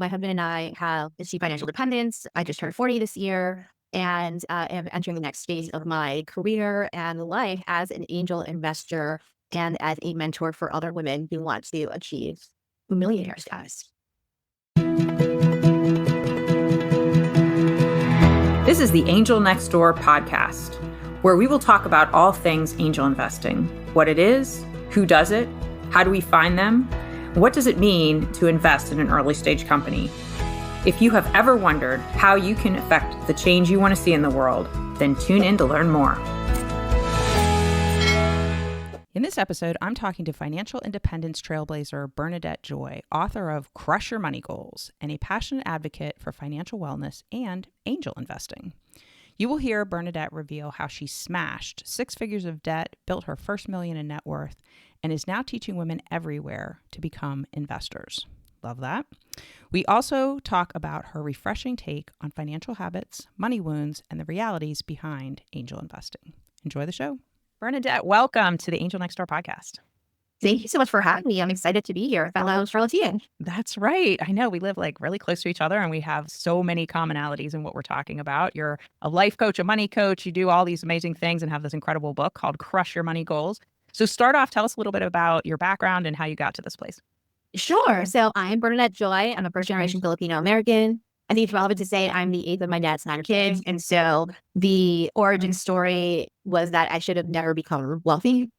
My husband and I have achieved financial independence. I just turned 40 this year and am entering the next phase of my career and life as an angel investor and as a mentor for other women who want to achieve millionaire status. This is the Angel Next Door podcast, where we will talk about all things angel investing, what it is, who does it, how do we find them, what does it mean to invest in an early stage company. If you have ever wondered how you can affect the change you want to see in the world, then tune in to learn more. In this episode, I'm talking to financial independence trailblazer Bernadette Joy, author of Crush Your Money Goals, and a passionate advocate for financial wellness and angel investing. You will hear Bernadette reveal how she smashed 6 figures of debt, built her first $1 million in net worth, and is now teaching women everywhere to become investors. Love that. We also talk about her refreshing take on financial habits, money wounds, and the realities behind angel investing. Enjoy the show. Bernadette, welcome to the Angel Next Door podcast. Thank you so much for having me. I'm excited to be here, fellow Charlottean. That's right. I know we live really close to each other and we have so many commonalities in what we're talking about. You're a life coach, a money coach. You do all these amazing things and have this incredible book called Crush Your Money Goals. So start off, tell us a little bit about your background and how you got to this place. Sure. So I'm Bernadette Joy. I'm a first generation Filipino American. I think it's relevant to say I'm the 8th of my dad's 9 kids. And so the origin story was that I should have never become wealthy.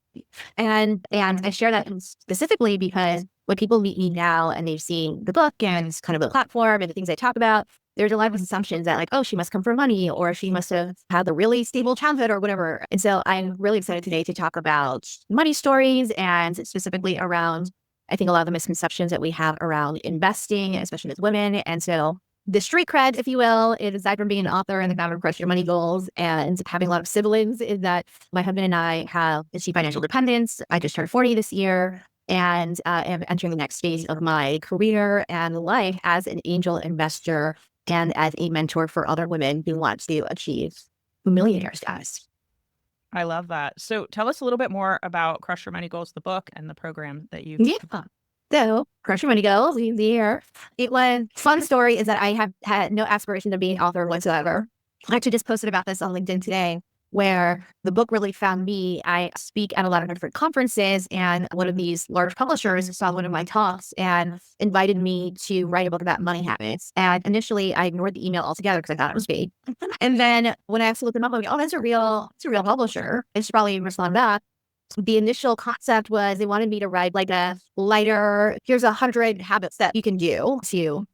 And I share that specifically because when people meet me now and they've seen the book and it's kind of the platform and the things I talk about, there's a lot of assumptions that like, oh, she must come from money or she must have had a really stable childhood or whatever. And so I'm really excited today to talk about money stories and specifically around, I think, a lot of the misconceptions that we have around investing, especially as women. And so the street cred, if you will, is aside from being an author and the founder of Crush Your Money Goals and having a lot of siblings, is that my husband and I have achieved financial independence. I just turned 40 this year and am entering the next phase of my career and life as an angel investor and as a mentor for other women who want to achieve millionaire status. I love that. So tell us a little bit more about Crush Your Money Goals, the book and the program that you... Yeah. So, Crush Your Money Goals, here. It was fun story is that I have had no aspiration to be an author whatsoever. I actually just posted about this on LinkedIn today, where the book really found me. I speak at a lot of different conferences, and one of these large publishers saw one of my talks and invited me to write a book about money habits. And initially, I ignored the email altogether because I thought it was fake. And then when I actually looked them up, I was like, oh, it's a real publisher. I should probably respond back. The initial concept was they wanted me to write like a lighter, here's 100 habits that you can do to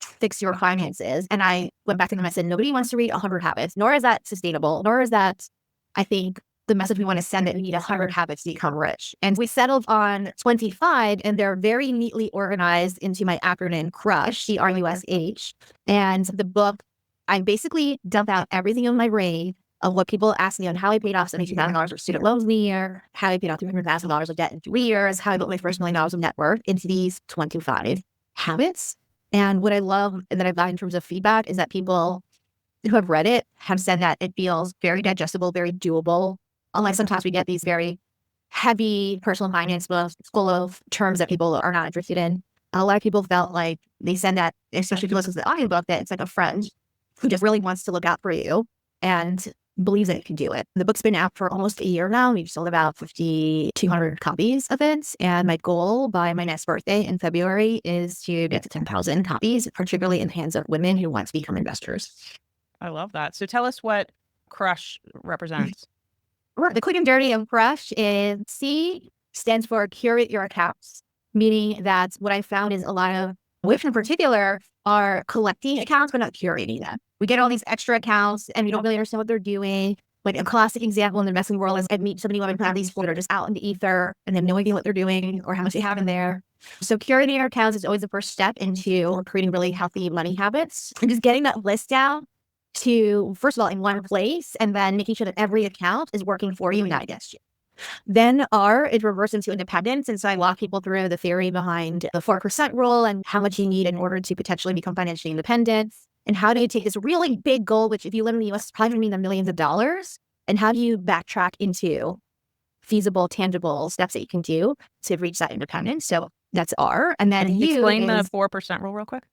fix your finances. And I went back to them and I said, nobody wants to read 100 habits, nor is that sustainable, nor is that, I think, the message we want to send that we need 100 habits to become rich. And we settled on 25, and they're very neatly organized into my acronym CRUSH, CRUSH. And the book, I basically dump out everything in my brain of what people ask me on how I paid off $72,000 of student loans in a year, how I paid off $300,000 of debt in 3 years, how I built my first $1 million of net worth into these 25 habits. And what I love and that I've got in terms of feedback is that people who have read it have said that it feels very digestible, very doable. Unlike sometimes we get these very heavy personal finance books full of terms that people are not interested in. A lot of people felt like they said that, especially if you listen to the audiobook, that it's like a friend who just really wants to look out for you and believes that it can do it. The book's been out for almost a year now. We've sold about 5,200 copies of it. And my goal by my next birthday in February is to get to 10,000 copies, particularly in the hands of women who want to become investors. I love that. So tell us what CRUSH represents. The quick and dirty of CRUSH is C stands for curate your accounts, meaning that what I found is a lot of women in particular are collecting accounts, but not curating them. We get all these extra accounts and we don't really understand what they're doing. Like a classic example in the investing world is I meet so many women who have these that are just out in the ether and they have no idea what they're doing or how much they have in there. So curating our accounts is always the first step into creating really healthy money habits and just getting that list down to, first of all, in one place, and then making sure that every account is working for you and not against you. Then R is reverse into independence. And so I walk people through the theory behind the 4% rule and how much you need in order to potentially become financially independent. And how do you take this really big goal, which if you live in the US, is probably going to mean the millions of dollars, and how do you backtrack into feasible, tangible steps that you can do to reach that independence? So That's R. And then U Explain is the 4% rule real quick.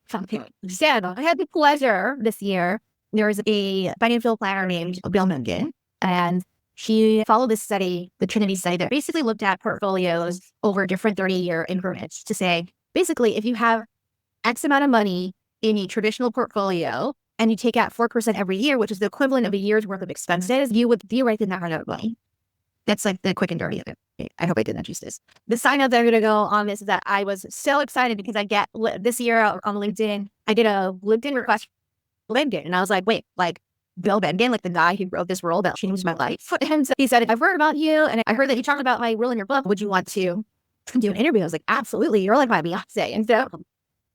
something. So I had the pleasure this year. There was a financial planner named Bill Mungan, and she followed this study, the Trinity study, that basically looked at portfolios over different 30-year increments to say, basically, if you have X amount of money in a traditional portfolio and you take out 4% every year, which is the equivalent of a year's worth of expenses, you would theoretically not run out of money. That's like the quick and dirty of it. I hope I didn't justice. The sign up that I'm going to go on this is that I was so excited because I get this year on LinkedIn, I did a LinkedIn request for LinkedIn. And I was like, wait, like Bill Bengen, like the guy who wrote this rule that changed my life. And so he said, I've heard about you and I heard that you talked about my rule in your book. Would you want to do an interview? I was like, absolutely. You're like my Beyonce. And so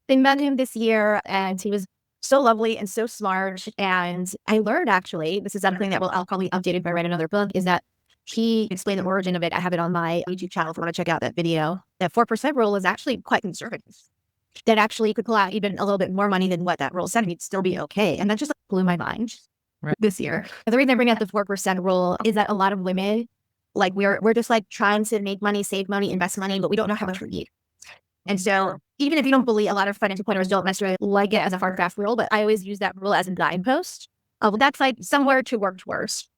I met him this year and he was so lovely and so smart. And I learned actually, this is something that I'll probably update if I write another book, is that he explained the origin of it. I have it on my YouTube channel if you want to check out that video. That 4% rule is actually quite conservative. That actually you could pull out even a little bit more money than what that rule said, and you'd still be okay. And that just blew my mind this year. And the reason I bring up the 4% rule is that a lot of women, like we're just like trying to make money, save money, invest money, but we don't know how much we need. And so even if you don't believe, a lot of financial planners don't necessarily like it as a hard draft rule, but I always use that rule as a guidepost. That's like somewhere to work towards.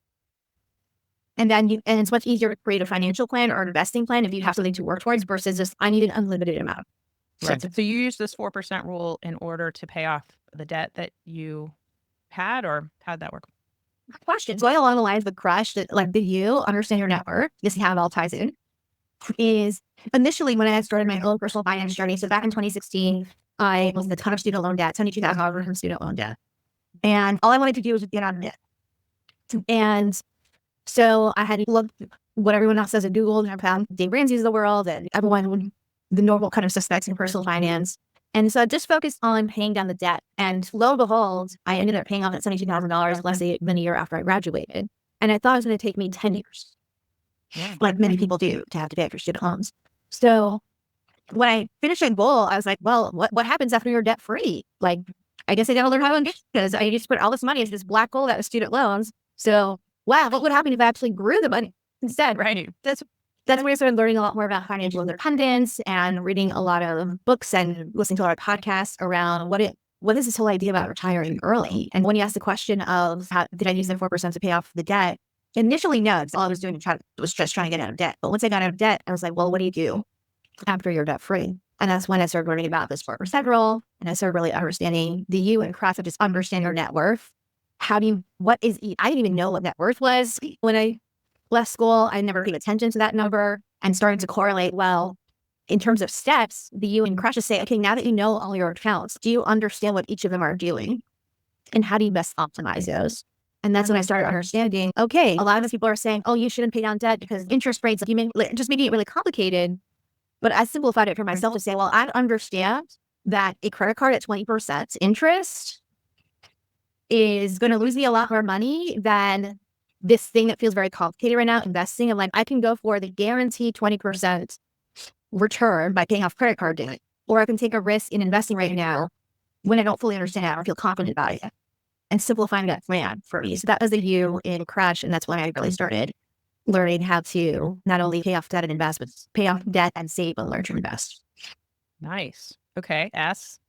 And then and it's much easier to create a financial plan or investing plan if you have something to work towards versus just, I need an unlimited amount. Right. So you use this 4% rule in order to pay off the debt that you had, or how'd that work? Question. Going along the lines of the crush, that like, did you understand your network? This is how it all ties in. Is initially when I had started my own personal finance journey. So back in 2016, I was in a ton of student loan debt, $72,000 from student loan debt. And all I wanted to do was just get out of debt. And so I had to look what everyone else says at Google, and I found Dave Ramsey's of the world and everyone, the normal kind of suspects in personal finance. And so I just focused on paying down the debt. And lo and behold, I ended up paying off that $72,000 less than a year after I graduated. And I thought it was going to take me 10 years, like many people do, to have to pay for student loans. So when I finished my goal, I was like, well, what happens after you're debt free? Like, I guess I got to learn how to invest because I just put all this money into this black hole that was student loans. So wow, what would happen if I actually grew the money instead? Right. That's when I started learning a lot more about financial independence and reading a lot of books and listening to a lot of podcasts around what is this whole idea about retiring early? And when you ask the question of how did I use the 4% to pay off the debt? Initially, no, because all I was doing was just trying to get out of debt. But once I got out of debt, I was like, well, what do you do after you're debt free? And that's when I started learning about this 4% rule. And I started really understanding the U and cross of just understand your net worth. I didn't even know what net worth was. When I left school, I never paid attention to that number and started to correlate, well, in terms of steps, the U and crushes say, okay, now that you know all your accounts, do you understand what each of them are doing? And how do you best optimize those? And that's when I started understanding, okay, a lot of people are saying, oh, you shouldn't pay down debt because interest rates, just making it really complicated. But I simplified it for myself to say, well, I understand that a credit card at 20% interest is going to lose me a lot more money than this thing that feels very complicated right now, investing. And like, I can go for the guaranteed 20% return by paying off credit card debt, or I can take a risk in investing right now when I don't fully understand it or feel confident about it, and simplifying that plan for me. So that was the U in Crash. And that's when I really started learning how to not only pay off debt and invest, but pay off debt and save and learn to invest. Nice. Okay. S.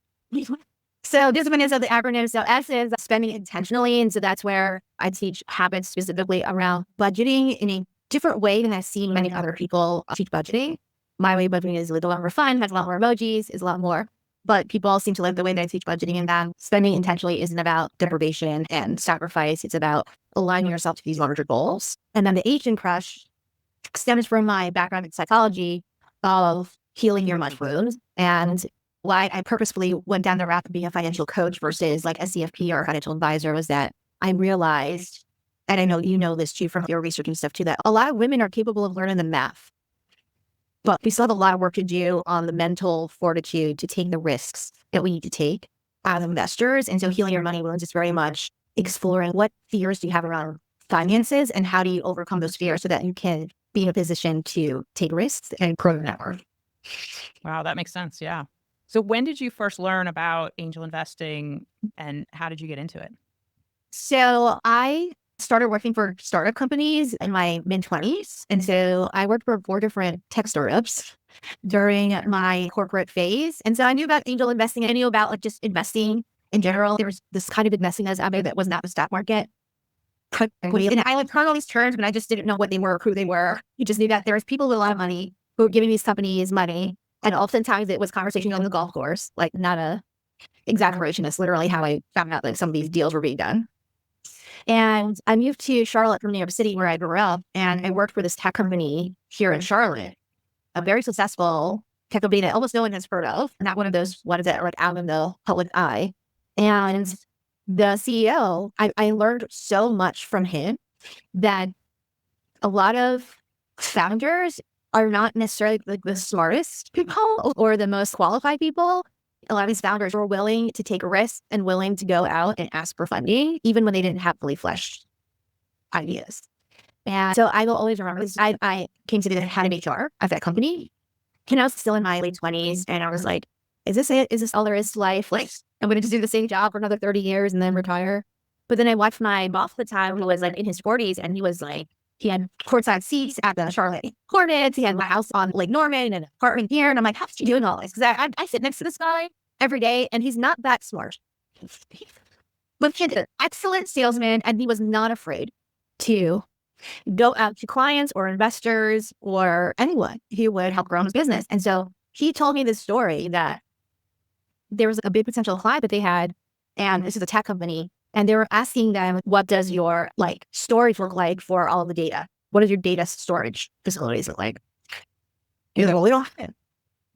So this one is of the acronym. So S is spending intentionally. And so that's where I teach habits specifically around budgeting in a different way than I've seen many other people teach budgeting. My way of budgeting is a little more fun, has a lot more emojis, is a lot more. But people all seem to like the way that I teach budgeting, and that spending intentionally isn't about deprivation and sacrifice. It's about aligning yourself to these larger goals. And then the H in Crush stems from my background in psychology of healing your money wounds, and why I purposefully went down the route of being a financial coach versus like a CFP or a financial advisor was that I realized, and I know you know this too from your research and stuff too, that a lot of women are capable of learning the math, but we still have a lot of work to do on the mental fortitude to take the risks that we need to take as investors. And so healing your money wounds is very much exploring what fears do you have around finances and how do you overcome those fears so that you can be in a position to take risks and grow your network. Wow, that makes sense. Yeah. So when did you first learn about angel investing and how did you get into it? So I started working for startup companies in my mid-20s. And so I worked for 4 different tech startups. during my corporate phase. And so I knew about angel investing. I knew about like just investing in general. There was this kind of investing that's out there that was not the stock market. And I would heard all these terms, but I just didn't know what they were or who they were. You just knew that there was people with a lot of money who were giving these companies money. And oftentimes it was conversation on the golf course, like not a exaggeration. It's literally how I found out that some of these deals were being done. And I moved to Charlotte from New York City where I grew up, and I worked for this tech company here in Charlotte, a very successful tech company that almost no one has heard of, not one of those ones that are like out in the public eye. And the CEO, I learned so much from him that a lot of founders are not necessarily like the smartest people or the most qualified people. A lot of these founders were willing to take a risk and willing to go out and ask for funding, even when they didn't have fully fleshed ideas. And so I will always remember this. I came to the head of HR at that company, and I was still in my late 20s, and I was like, is this it? Is this all there is to life? Like, I'm going to just do the same job for another 30 years and then retire. But then I watched my boss at the time, who was like in his 40s, and he was like, he had courtside seats at the Charlotte Hornets. He had my house on Lake Norman and an apartment here. And I'm like, how's he doing all this? Because I sit next to this guy every day, and he's not that smart. But he's an excellent salesman, and he was not afraid to go out to clients or investors or anyone who would help grow his business. And so he told me this story that there was a big potential client that they had, and this is a tech company, and they were asking them, what does your like storage look like for all the data? What does your data storage facilities look like? He's like, well, we don't have it.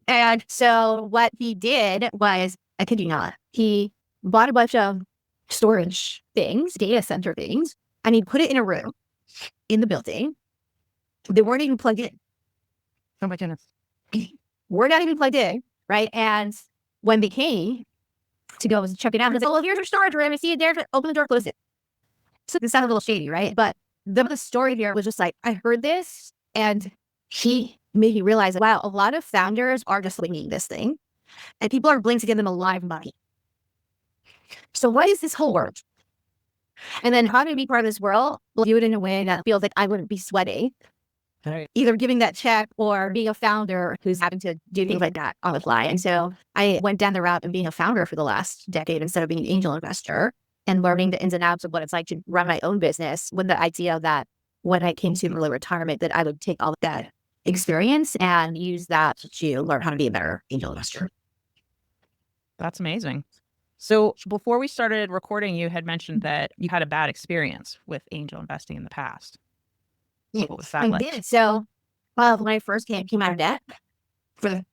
And so what he did was, I kid you not, he bought a bunch of storage things, data center things, and he put it in a room in the building. They weren't even plugged in. Oh my goodness. We're not even plugged in, right? And when they came to go check it out, he's like, well, here's your storage room. I see it there. Open the door, close it. So this sounded a little shady, right? But the story here was just like, I heard this, and he made me realize, wow, a lot of founders are just winging this thing, and people are willing to give them a live money. So what is this whole world? And then how do you be part of this world? Well, do it in a way that feels like I wouldn't be sweating, either giving that check or being a founder who's having to do things like that on the fly. And so I went down the route of being a founder for the last decade instead of being an angel investor, and learning the ins and outs of what it's like to run my own business, with the idea that when I came to early retirement, that I would take all of that experience and use that to learn how to be a better angel investor. That's amazing. So before we started recording, you had mentioned that you had a bad experience with angel investing in the past. So what was that I like? did. So when I first came out of debt,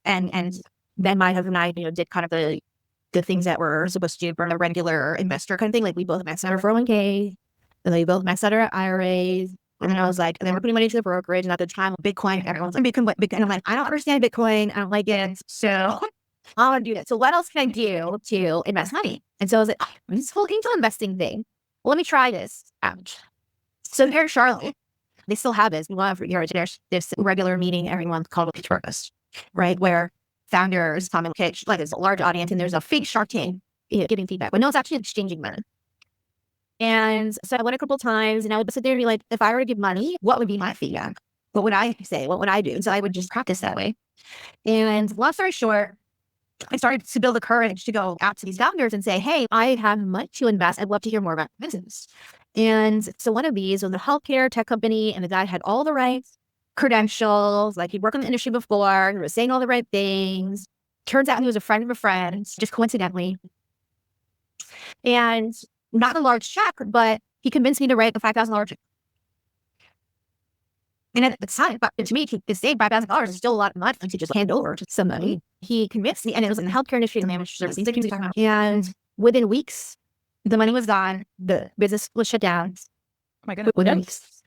and then my husband and I, did kind of the things that we're supposed to do for a regular investor kind of thing. Like we both maxed out our 401k, and then we both maxed out our IRAs. And then I was like, and then we're putting money into the brokerage. And at the time, Bitcoin, everyone's like, Bitcoin. And I'm like, I don't understand Bitcoin. I don't like it. So I want to do that. So what else can I do to invest money? And so I was like, this whole angel investing thing. Well, let me try this out. So here in Charlotte, they still have this. There's this regular meeting every month called Pitch Purpose, right? Where founders come and pitch, like there's a large audience, and there's a fake Shark Tank giving feedback, but no one's actually exchanging money. And so I went a couple times, and I would sit there and be like, if I were to give money, what would be my feedback? What would I say? What would I do? And so I would just practice that way. And long story short, I started to build the courage to go out to these founders and say, hey, I have money to invest. I'd love to hear more about business. And so one of these was a healthcare tech company, and the guy had all the right credentials. Like he'd worked in the industry before, he was saying all the right things. Turns out he was a friend of a friend, just coincidentally. And not a large check, but he convinced me to write a $5,000 check. And at the time, to me, to this day, $5,000 is still a lot of money to just hand over to somebody. He convinced me, and it was in the healthcare industry and managed services. And within weeks, the money was gone. The business was shut down. Oh my goodness. Within weeks.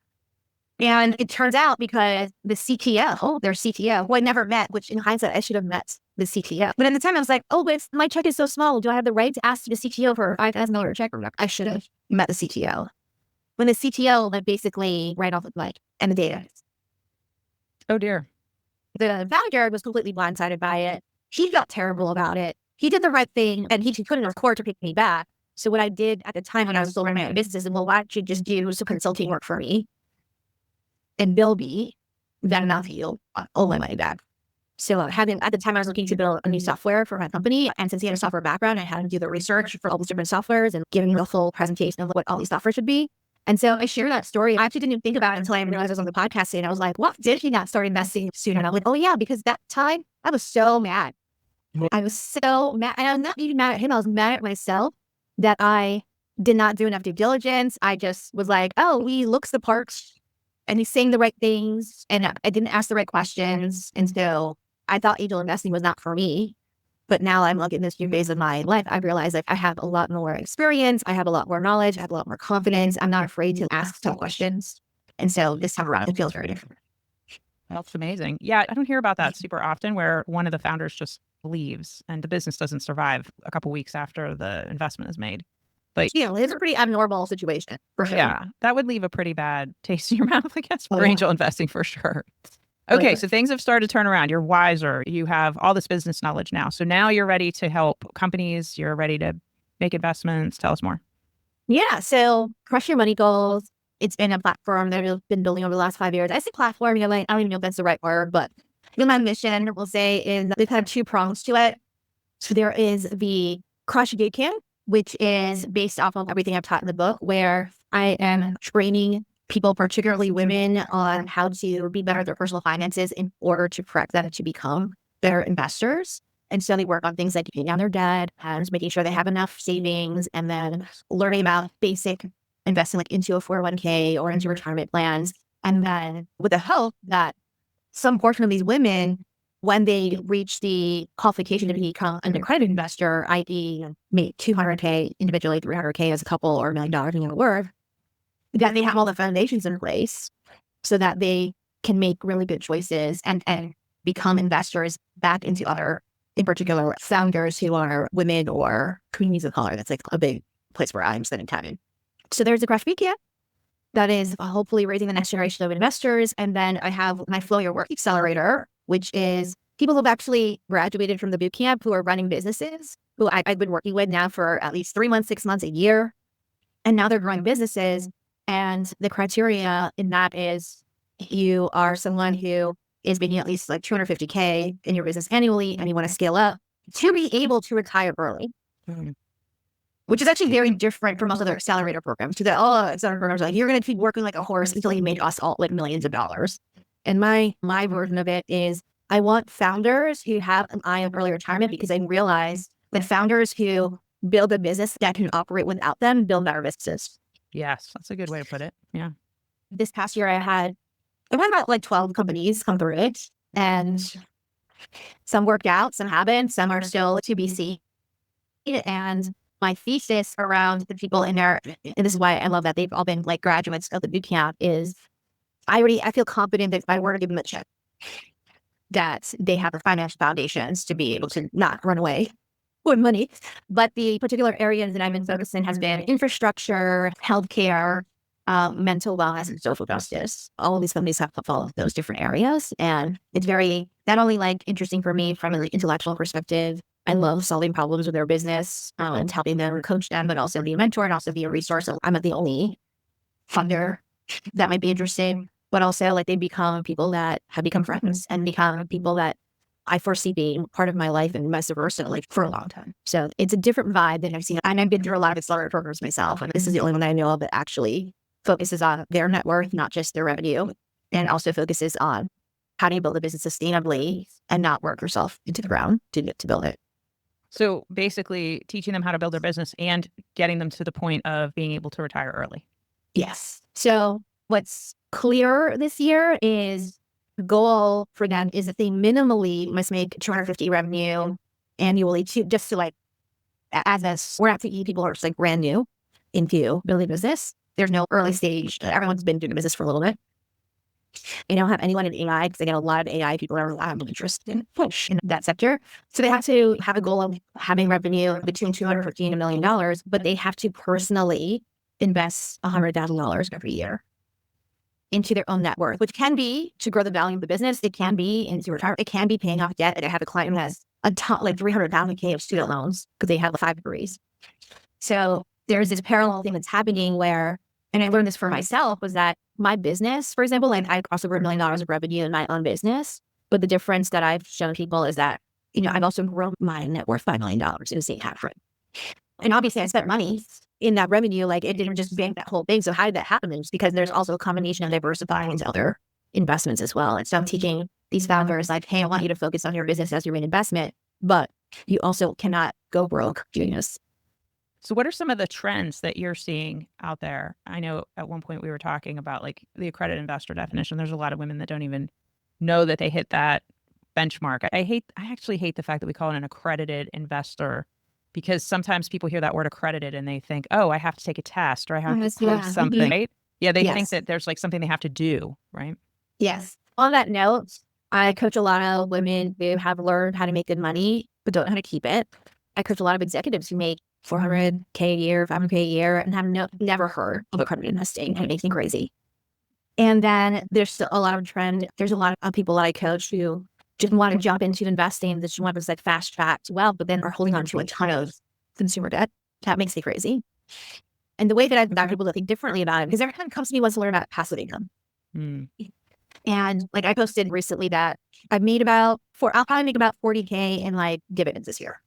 And it turns out because the CTO, their CTO, who I never met, which in hindsight, I should have met the CTO. But at the time, I was like, oh, but my check is so small. Do I have the right to ask the CTO for a $5,000 check? Or I should have met the CTO. When the CTO like basically right off the and the data. Oh dear. The founder was completely blindsided by it. He felt terrible about it. He did the right thing, and he put in a court to pick me back. So what I did at the time when I was still running my own business is, well, why don't you just do some consulting work for me and bill me that amount to you, all my money back. So at the time I was looking to build a new software for my company. And since he had a software background, I had him do the research for all these different softwares and giving me the full presentation of what all these software should be. And so I share that story. I actually didn't even think about it until I realized I was on the podcast and I was like, what did he not start investing sooner? And I'm like, oh yeah, because that time I was so mad. I was so mad. And I'm not even mad at him. I was mad at myself that I did not do enough due diligence. I just was like, oh, he looks the parts and he's saying the right things. And I didn't ask the right questions. And so I thought angel investing was not for me. But now I'm looking at this new phase of my life. I realize like I have a lot more experience. I have a lot more knowledge. I have a lot more confidence. I'm not afraid to ask tough questions. And so this time around, it feels very different. That's amazing. Yeah, I don't hear about that super often where one of the founders just leaves and the business doesn't survive a couple weeks after the investment is made. But it's a pretty abnormal situation for sure. Yeah, that would leave a pretty bad taste in your mouth, I guess, for yeah. angel investing for sure. Okay, so things have started to turn around. You're wiser. You have all this business knowledge now. So now you're ready to help companies. You're ready to make investments. Tell us more. Yeah. So Crush Your Money Goals. It's been a platform that we've been building over the last 5 years. I say platform, like, I don't even know if that's the right word, but my mission, we'll say, is they've had 2 prongs to it. So there is the Crush Bootcamp, which is based off of everything I've taught in the book, where I am training people, particularly women, on how to be better at their personal finances in order to prep them to become better investors. And so they work on things like paying down their debt, and making sure they have enough savings, and then learning about basic investing like into a 401k or into retirement plans. And then with the hope that some portion of these women, when they reach the qualification to become an accredited investor, i.e. make 200K individually, 300K as a couple, or $1 million in net worth, that they have all the foundations in place so that they can make really good choices and become investors back into other, in particular, founders who are women or communities of color. That's like a big place where I'm spending time. So there's a Crush Bootcamp that is hopefully raising the next generation of investors. And then I have my Flow Your Work Accelerator, which is people who've actually graduated from the bootcamp who are running businesses, who I've been working with now for at least 3 months, 6 months, a year. And now they're growing businesses. And the criteria in that is you are someone who is making at least like 250K in your business annually, and you want to scale up to be able to retire early. Which is actually very different from most other accelerator programs. Because accelerator programs are like, you're going to keep working like a horse until you make us all like millions of dollars. And my version of it is I want founders who have an eye on early retirement, because I realize that founders who build a business that can operate without them build better businesses. Yes, that's a good way to put it. Yeah. This past year, I've had about like 12 companies come through it, and some worked out, some haven't, some are still to be seen. And my thesis around the people in there, and this is why I love that they've all been like graduates of the bootcamp, is I feel confident that if I were to give them a check, that they have the financial foundations to be able to not run away with money. But the particular areas that I've been focusing has been infrastructure, healthcare, mental wellness, and social justice. All of these companies have followed those different areas. And it's very, not only like interesting for me from an intellectual perspective, I love solving problems with their business and helping them, coach them, but also be a mentor and also be a resource. So I'm not the only funder that might be interested, but also like they become people that have become friends and become people that I foresee being part of my life and vice versa, like for a long time. So it's a different vibe than I've seen. And I've been through a lot of accelerator programs myself. And this is the only one that I know of that actually focuses on their net worth, not just their revenue, and also focuses on how do you build a business sustainably and not work yourself into the ground to build it. So basically teaching them how to build their business and getting them to the point of being able to retire early. Yes. So what's clear this year is the goal for them is that they minimally must make 250 revenue annually just to like, we're not thinking people are just like brand new into building a business. There's no early stage. Everyone's been doing business for a little bit. I don't have anyone in AI because I get a lot of AI people that are interested in that sector. So they have to have a goal of having revenue between $250 and $1 million, but they have to personally invest $100,000 every year into their own net worth, which can be to grow the value of the business. It can be into retirement. It can be paying off debt. And I have a client who has a ton, like 300,000 of student loans because they have 5 degrees. So there's this parallel thing that's happening where, and I learned this for myself, was that my business, for example, like I also grew $1 million of revenue in my own business. But the difference that I've shown people is that, I've also grown my net worth $5 million in the same time frame. And obviously I spent money in that revenue. Like, it didn't just bank that whole thing. So how did that happen? It's because there's also a combination of diversifying into other investments as well. And so I'm teaching these founders like, hey, I want you to focus on your business as your main investment, but you also cannot go broke doing this. So what are some of the trends that you're seeing out there? I know at one point we were talking about like the accredited investor definition. There's a lot of women that don't even know that they hit that benchmark. I actually hate the fact that we call it an accredited investor, because sometimes people hear that word accredited and they think, oh, I have to take a test or I have to prove something, right? Yeah, they think that there's like something they have to do, right? Yes. On that note, I coach a lot of women who have learned how to make good money, but don't know how to keep it. I coach a lot of executives who make $400K a year, $500K a year, and have never heard of accredited investing, and it makes me crazy. And then there's still a lot of trend. There's a lot of people that I coach who just want to jump into investing, that just want to like fast track to wealth, but then are holding on to a ton of consumer debt. That makes me crazy. And the way that I've got people to think differently about it, because every time comes to me wants to learn about passive income. And like I posted recently that I'll probably make about 40K in like dividends this year.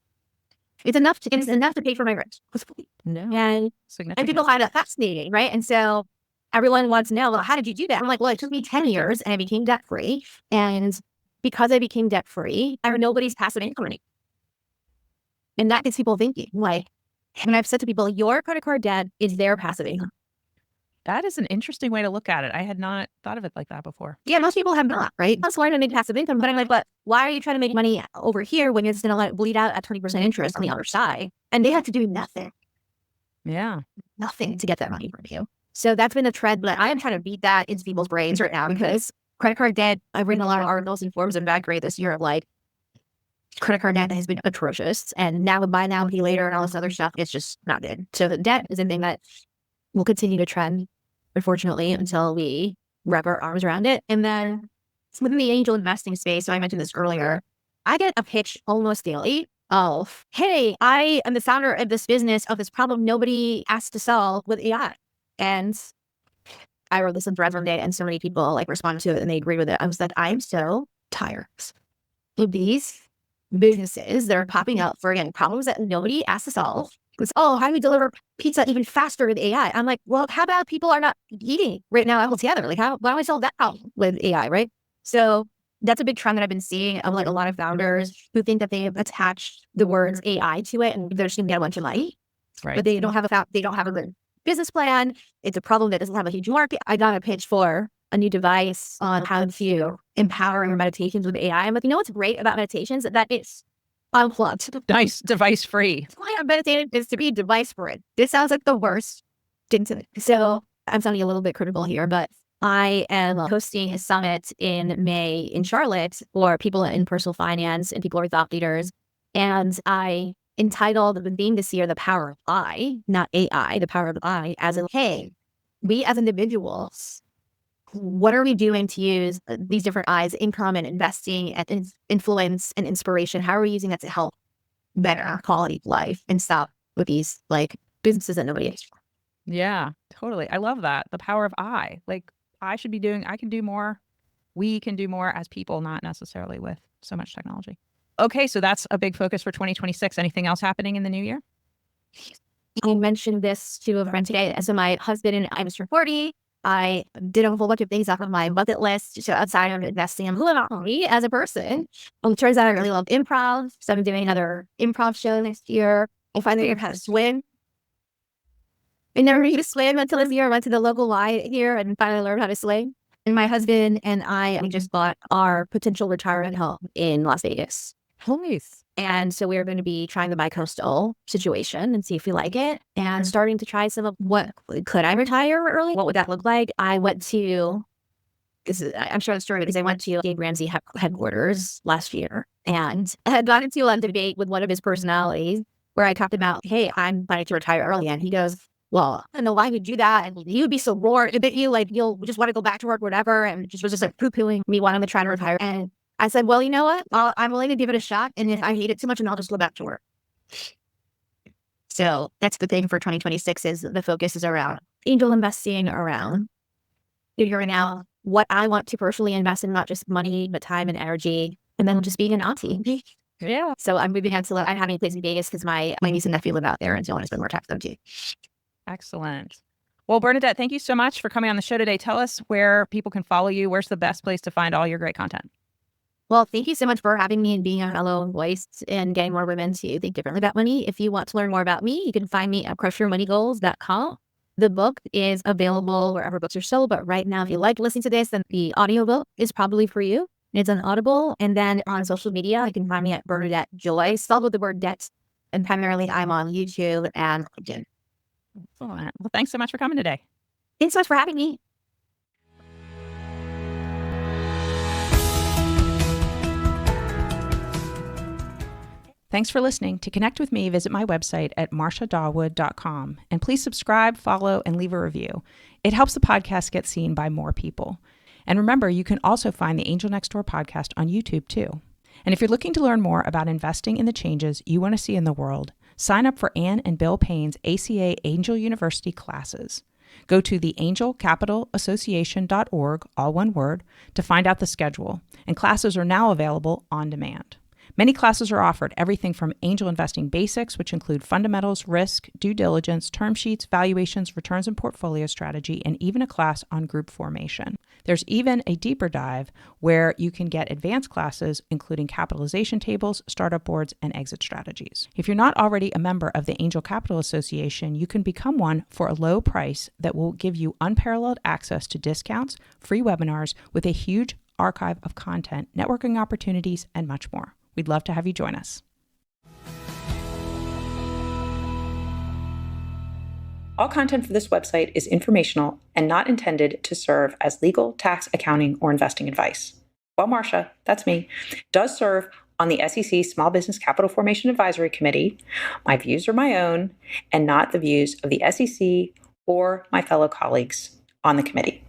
It's enough to pay for my rent. No. And people find that fascinating, right? And so everyone wants to know, well, how did you do that? I'm like, well, it took me 10 years and I became debt free. And because I became debt free, I have nobody's passive income anymore. And that gets people thinking. Like, and I've said to people, your credit card debt is their passive income. That is an interesting way to look at it. I had not thought of it like that before. Yeah, most people have not, right? Let's learn to make passive income. But I'm like, but why are you trying to make money over here when it's going to let it bleed out at 20% interest on the other side? And they have to do nothing. Yeah. Nothing to get that money from you. So that's been the trend. But I am trying to beat that into people's brains right now, because credit card debt, I've written a lot of articles in Forbes and Bad Grade this year of like, credit card debt has been atrocious. And now with buy now, pay later and all this other stuff, it's just not good. So the debt is a thing that will continue to trend, unfortunately, until we wrap our arms around it. And then within the angel investing space, so I mentioned this earlier, I get a pitch almost daily of, hey, I am the founder of this business, of this problem nobody asked to solve with AI. And I wrote this in threads one day, and so many people like responded to it and they agreed with it. I was like, I'm so tired of these businesses that are popping up for, again, problems that nobody asked to solve. It's, oh, how do we deliver pizza even faster with AI? I'm like, well, how about people are not eating right now altogether? Like, why don't we solve that problem with AI, right? So that's a big trend that I've been seeing of like a lot of founders who think that they have attached the words AI to it and they're just gonna get a bunch of money, Right. but they don't have a good business plan. It's a problem that doesn't have a huge market. I got a pitch for a new device on how to empower your meditations with AI. I'm like, you know what's great about meditations? That it's unplugged. Nice, device free. Why I'm meditating is to be device for it. This sounds like the worst thing to me. So I'm sounding a little bit critical here, but I am hosting a summit in May in Charlotte for people in personal finance and people who are thought leaders. And I entitled the theme this year, The Power of I, not AI, The Power of I, as in, hey, we as individuals, what are we doing to use these different I's, income and investing and influence and inspiration? How are we using that to help better our quality of life and stop with these like businesses that nobody has? Yeah, totally. I love that. The power of I. Like, I can do more. We can do more as people, not necessarily with so much technology. Okay, so that's a big focus for 2026. Anything else happening in the new year? I mentioned this to a friend today. So my husband and I was 40. I did a whole bunch of things off of my bucket list. So outside of investing, I'm who am I as a person? Turns out I really love improv. So I'm doing another improv show next year. I finally learned how to swim. I never used to swim until this year. I went to the local Y here and finally learned how to swim. And my husband and I just bought our potential retirement home in Las Vegas. Nice. And so we're going to be trying the bi-coastal situation and see if we like it, and starting to try some of what could I retire early? What would that look like? I went to, I'm sure the story, because I went to Dave Ramsey headquarters last year and I had gotten into a debate with one of his personalities where I talked about, hey, I'm planning to retire early. And he goes, well, I don't know why you do that. And you would be so bored that you'll just want to go back to work, whatever. And just was just like poo-pooing me wanting to try to retire. And I said, well, you know what? I'm willing to give it a shot. And if I hate it too much, then I'll just go back to work. So that's the thing for 2026 is the focus is around angel investing, around figuring out what I want to personally invest in, not just money, but time and energy, and then just being an auntie. Yeah. So I'm moving on to, I'm having a place in Vegas because my niece and nephew live out there, and so I want to spend more time with them too. Excellent. Well, Bernadette, thank you so much for coming on the show today. Tell us where people can follow you. Where's the best place to find all your great content? Well, thank you so much for having me and being a fellow voice and getting more women to think differently about money. If you want to learn more about me, you can find me at crushyourmoneygoals.com. The book is available wherever books are sold, but right now, if you like listening to this, then the audiobook is probably for you. It's on Audible. And then on social media, you can find me at Bernadette Joy, spelled with the word debt. And primarily, I'm on YouTube and LinkedIn. Excellent. Well, thanks so much for coming today. Thanks so much for having me. Thanks for listening. To connect with me, visit my website at marciadawood.com. And please subscribe, follow, and leave a review. It helps the podcast get seen by more people. And remember, you can also find the Angel Next Door podcast on YouTube too. And if you're looking to learn more about investing in the changes you want to see in the world, sign up for Ann and Bill Payne's ACA Angel University classes. Go to theangelcapitalassociation.org, all one word, to find out the schedule. And classes are now available on demand. Many classes are offered, everything from angel investing basics, which include fundamentals, risk, due diligence, term sheets, valuations, returns and portfolio strategy, and even a class on group formation. There's even a deeper dive where you can get advanced classes, including capitalization tables, startup boards, and exit strategies. If you're not already a member of the Angel Capital Association, you can become one for a low price that will give you unparalleled access to discounts, free webinars with a huge archive of content, networking opportunities, and much more. We'd love to have you join us. All content for this website is informational and not intended to serve as legal, tax, accounting, or investing advice. While Marcia, that's me, does serve on the SEC Small Business Capital Formation Advisory Committee, my views are my own and not the views of the SEC or my fellow colleagues on the committee.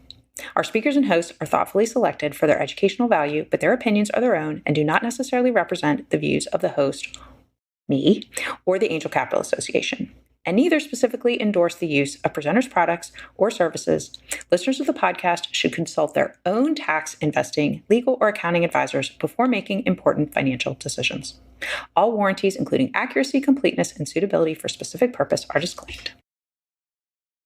Our speakers and hosts are thoughtfully selected for their educational value, but their opinions are their own and do not necessarily represent the views of the host, me, or the Angel Capital Association, and neither specifically endorse the use of presenters' products or services. Listeners of the podcast should consult their own tax, investing, legal, or accounting advisors before making important financial decisions. All warranties, including accuracy, completeness, and suitability for specific purpose, are disclaimed.